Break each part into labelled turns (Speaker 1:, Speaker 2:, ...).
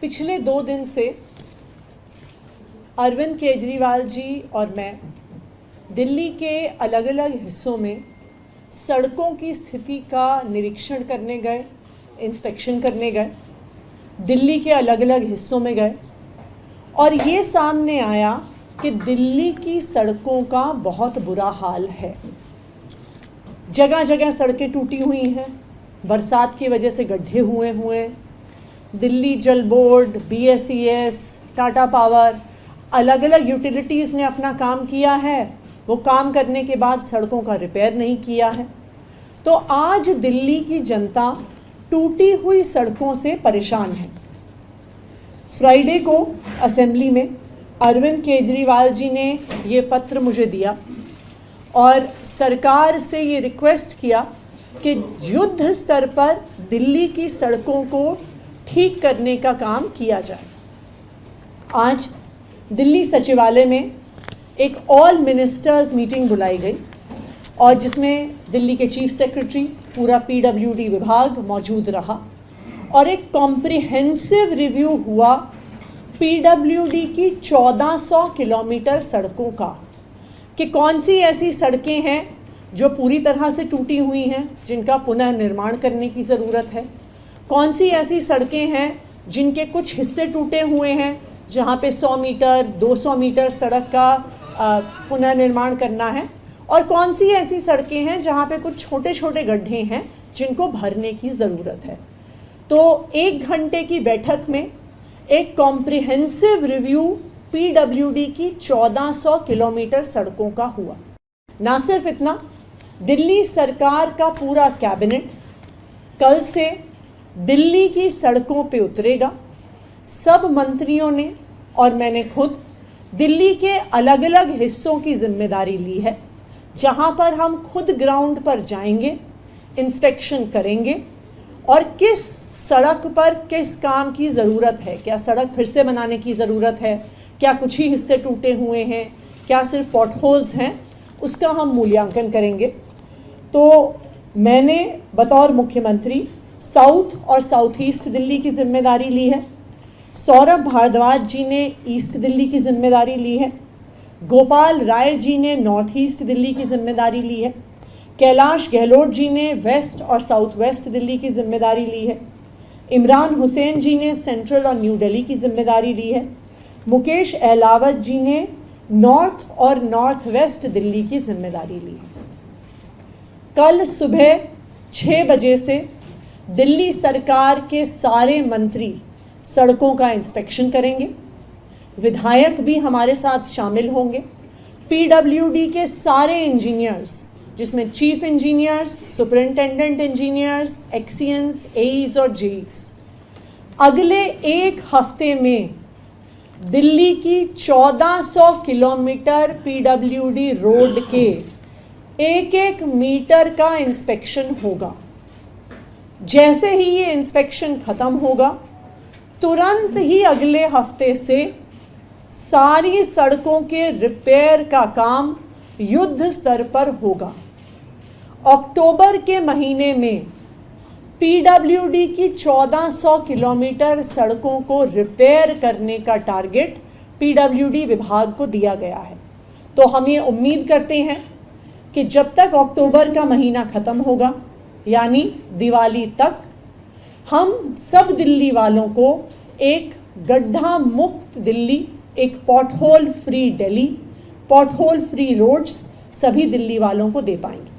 Speaker 1: पिछले 2 दिन से अरविंद केजरीवाल जी और मैं दिल्ली के अलग अलग हिस्सों में सड़कों की स्थिति का निरीक्षण करने गए, इंस्पेक्शन करने गए, दिल्ली के अलग अलग हिस्सों में गए और ये सामने आया कि दिल्ली की सड़कों का बहुत बुरा हाल है। जगह जगह सड़कें टूटी हुई हैं, बरसात की वजह से गड्ढे हुए दिल्ली जल बोर्ड, BSES, टाटा पावर, अलग अलग यूटिलिटीज़ ने अपना काम किया है। वो काम करने के बाद सड़कों का रिपेयर नहीं किया है। तो आज दिल्ली की जनता टूटी हुई सड़कों से परेशान है। फ्राइडे को असेंबली में अरविंद केजरीवाल जी ने ये पत्र मुझे दिया और सरकार से ये रिक्वेस्ट किया कि युद्ध स्तर पर दिल्ली की सड़कों को ठीक करने का काम किया जाए। आज दिल्ली सचिवालय में एक ऑल मिनिस्टर्स मीटिंग बुलाई गई और जिसमें दिल्ली के चीफ सेक्रेटरी, पूरा PWD विभाग मौजूद रहा और एक कॉम्प्रिहेंसिव रिव्यू हुआ PWD की 1400 किलोमीटर सड़कों का कि कौन सी ऐसी सड़कें हैं जो पूरी तरह से टूटी हुई हैं, जिनका पुनः निर्माण करने की ज़रूरत है, कौन सी ऐसी सड़कें हैं जिनके कुछ हिस्से टूटे हुए हैं, जहाँ पे 100 मीटर 200 मीटर सड़क का पुनः निर्माण करना है, और कौन सी ऐसी सड़कें हैं जहाँ पे कुछ छोटे छोटे गड्ढे हैं जिनको भरने की ज़रूरत है। तो 1 घंटे की बैठक में एक कॉम्प्रिहेंसिव रिव्यू PWD की 1400 किलोमीटर सड़कों का हुआ। ना सिर्फ इतना, दिल्ली सरकार का पूरा कैबिनेट कल से दिल्ली की सड़कों पे उतरेगा। सब मंत्रियों ने और मैंने खुद दिल्ली के अलग अलग हिस्सों की जिम्मेदारी ली है, जहां पर हम खुद ग्राउंड पर जाएंगे, इंस्पेक्शन करेंगे और किस सड़क पर किस काम की ज़रूरत है, क्या सड़क फिर से बनाने की ज़रूरत है, क्या कुछ ही हिस्से टूटे हुए हैं, क्या सिर्फ पॉटहोल्स हैं, उसका हम मूल्यांकन करेंगे। तो मैंने बतौर मुख्यमंत्री साउथ और साउथ ईस्ट दिल्ली की जिम्मेदारी ली है। सौरभ भारद्वाज जी ने ईस्ट दिल्ली की जिम्मेदारी ली है। गोपाल राय जी ने नॉर्थ ईस्ट दिल्ली की जिम्मेदारी ली है। कैलाश गहलोत जी ने वेस्ट और साउथ वेस्ट दिल्ली की जिम्मेदारी ली है। इमरान हुसैन जी ने सेंट्रल और न्यू दिल्ली की जिम्मेदारी ली है। मुकेश अहलावत जी ने नॉर्थ और नॉर्थ वेस्ट दिल्ली की जिम्मेदारी ली है। कल सुबह 6 बजे से दिल्ली सरकार के सारे मंत्री सड़कों का इंस्पेक्शन करेंगे। विधायक भी हमारे साथ शामिल होंगे। PWD के सारे इंजीनियर्स, जिसमें chief engineers, superintendent engineers, XENs, AEs और JEs, अगले 1 हफ्ते में दिल्ली की 1400 किलोमीटर PWD रोड के 1-1 मीटर का इंस्पेक्शन होगा। जैसे ही ये इंस्पेक्शन ख़त्म होगा, तुरंत ही अगले हफ्ते से सारी सड़कों के रिपेयर का काम युद्ध स्तर पर होगा। अक्टूबर के महीने में PWD की 1400 किलोमीटर सड़कों को रिपेयर करने का टारगेट PWD विभाग को दिया गया है। तो हम ये उम्मीद करते हैं कि जब तक अक्टूबर का महीना ख़त्म होगा, यानी दिवाली तक, हम सब दिल्ली वालों को एक गड्ढा मुक्त दिल्ली, एक pothole free Delhi, pothole free roads सभी दिल्ली वालों को दे पाएंगे।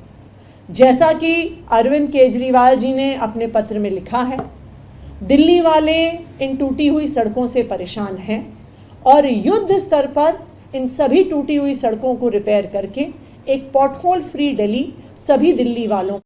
Speaker 1: जैसा कि अरविंद केजरीवाल जी ने अपने पत्र में लिखा है, दिल्ली वाले इन टूटी हुई सड़कों से परेशान हैं और युद्ध स्तर पर इन सभी टूटी हुई सड़कों को रिपेयर करके एक पॉटहोल फ्री दिल्ली सभी दिल्ली वालों